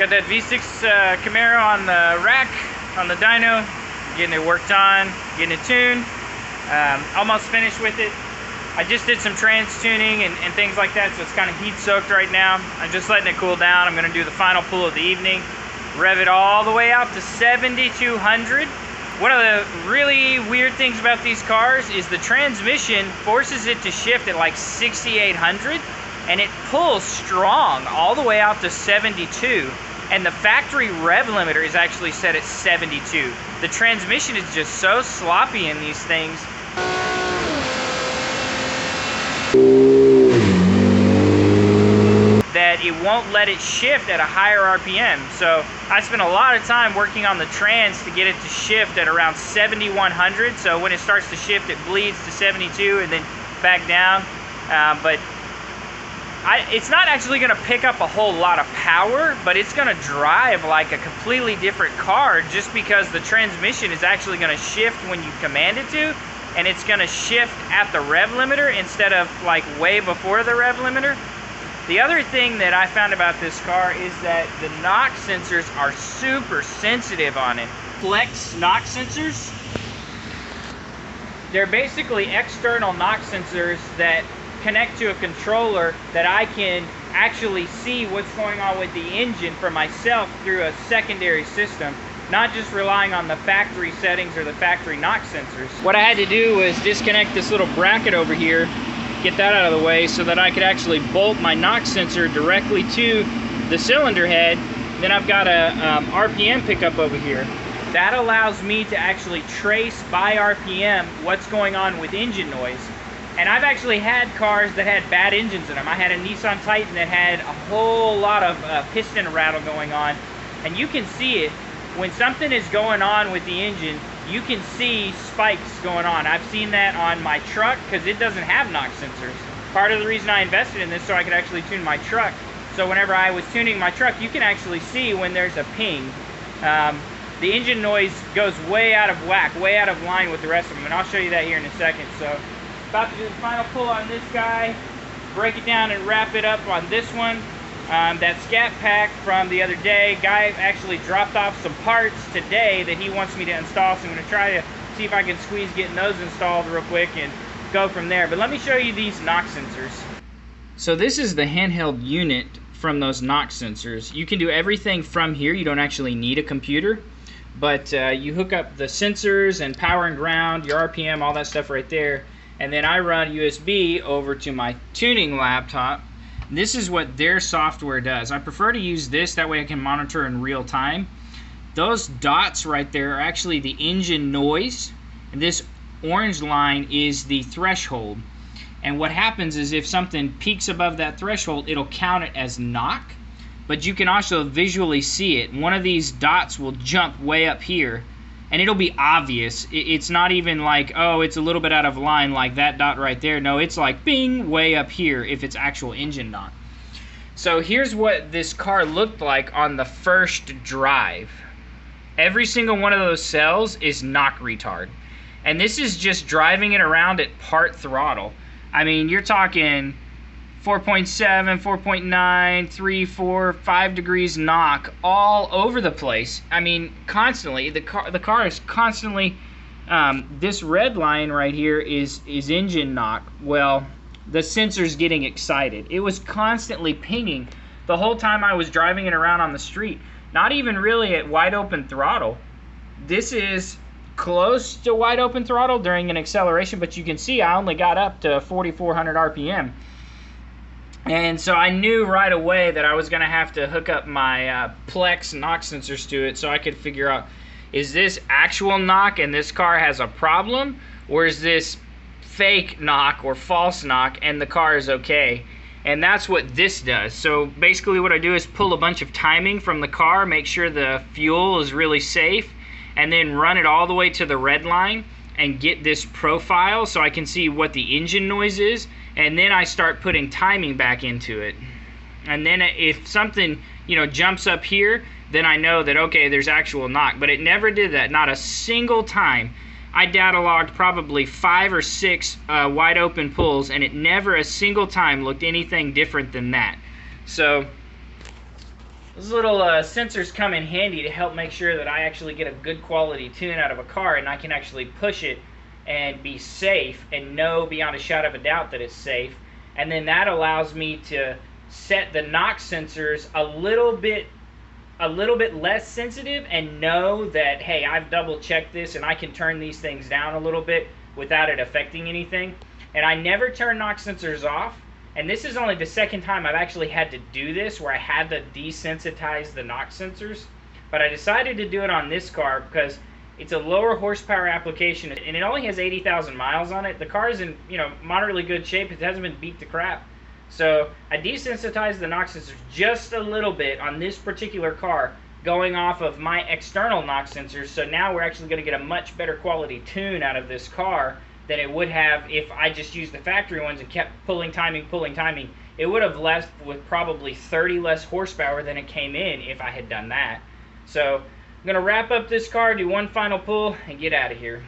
Got that V6 Camaro on the rack, on the dyno, getting it worked on, getting it tuned. Almost finished with it. I just did some trans tuning and things like that, so it's kind of heat soaked right now. I'm just letting it cool down. I'm going to do the final pull of the evening, rev it all the way out to 7,200. One of the really weird things about these cars is the transmission forces it to shift at like 6,800, and it pulls strong all the way out to 72. And the factory rev limiter is actually set at 72. The transmission is just so sloppy in these things. That it won't let it shift at a higher RPM. So I spent a lot of time working on the trans to get it to shift at around 7,100. So when it starts to shift, it bleeds to 72 and then back down. But it's not actually going to pick up a whole lot of power, but it's going to drive like a completely different car just because the transmission is actually going to shift when you command it to, and it's going to shift at the rev limiter instead of like way before the rev limiter. The other thing that I found about this car is that the knock sensors are super sensitive on it. Flex knock sensors. They're basically external knock sensors that connect to a controller that I can actually see what's going on with the engine for myself through a secondary system, not just relying on the factory settings or the factory knock sensors. What I had to do was disconnect this little bracket over here, get that out of the way so that I could actually bolt my knock sensor directly to the cylinder head. Then I've got a RPM pickup over here. That allows me to actually trace by RPM what's going on with engine noise. And I've actually had cars that had bad engines in them. I had a Nissan Titan that had a whole lot of piston rattle going on. And you can see it. When something is going on with the engine, you can see spikes going on. I've seen that on my truck because it doesn't have knock sensors. Part of the reason I invested in this so I could actually tune my truck. So whenever I was tuning my truck, you can actually see when there's a ping. The engine noise goes way out of whack, way out of line with the rest of them. And I'll show you that here in a second. So about to do the final pull on this guy, break it down and wrap it up on this one. That scat pack from the other day, guy actually dropped off some parts today that he wants me to install, so I'm going to try to see if I can squeeze getting those installed real quick and go from there. But let me show you these knock sensors. So this is the handheld unit from those knock sensors. You can do everything from here. You don't actually need a computer, but you hook up the sensors and power and ground, your RPM, all that stuff right there. And then I run USB over to my tuning laptop. This is what their software does. I prefer to use this, that way I can monitor in real time. Those dots right there are actually the engine noise, and this orange line is the threshold. And what happens is if something peaks above that threshold, it'll count it as knock, but you can also visually see it. One of these dots will jump way up here, and it'll be obvious. It's not even like, oh, it's a little bit out of line like that dot right there. No, it's like bing, way up here if it's actual engine knock. So here's what this car looked like on the first drive. Every single one of those cells is knock retard. And this is just driving it around at part throttle. I mean, you're talking 4.7, 4.9, 3, 4, 5 degrees knock all over the place. I mean, constantly. The car is constantly, this red line right here is engine knock. Well, the sensor's getting excited. It was constantly pinging the whole time I was driving it around on the street. Not even really at wide open throttle. This is close to wide open throttle during an acceleration, but you can see I only got up to 4,400 RPM. And so I knew right away that I was going to have to hook up my Plex knock sensors to it so I could figure out, is this actual knock and this car has a problem, or is this fake knock or false knock and the car is okay? And that's what this does. So basically what I do is pull a bunch of timing from the car, make sure the fuel is really safe, and then run it all the way to the red line and get this profile so I can see what the engine noise is. And then I start putting timing back into it. And then if something, jumps up here, then I know that, okay, there's actual knock. But it never did that, not a single time. I data logged probably 5 or 6 wide open pulls, and it never a single time looked anything different than that. So Those little sensors come in handy to help make sure that I actually get a good quality tune out of a car, and I can actually push it and be safe and know beyond a shadow of a doubt that it's safe. And then that allows me to set the knock sensors a little bit less sensitive and know that, hey, I've double checked this and I can turn these things down a little bit without it affecting anything. And I never turn knock sensors off. And this is only the second time I've actually had to do this, where I had to desensitize the knock sensors. But I decided to do it on this car because it's a lower horsepower application, and it only has 80,000 miles on it. The car is in, moderately good shape. It hasn't been beat to crap. So I desensitized the knock sensors just a little bit on this particular car, going off of my external knock sensors. So now we're actually going to get a much better quality tune out of this car than it would have if I just used the factory ones and kept pulling timing. It would have left with probably 30 less horsepower than it came in if I had done that. So I'm going to wrap up this car, do one final pull, and get out of here.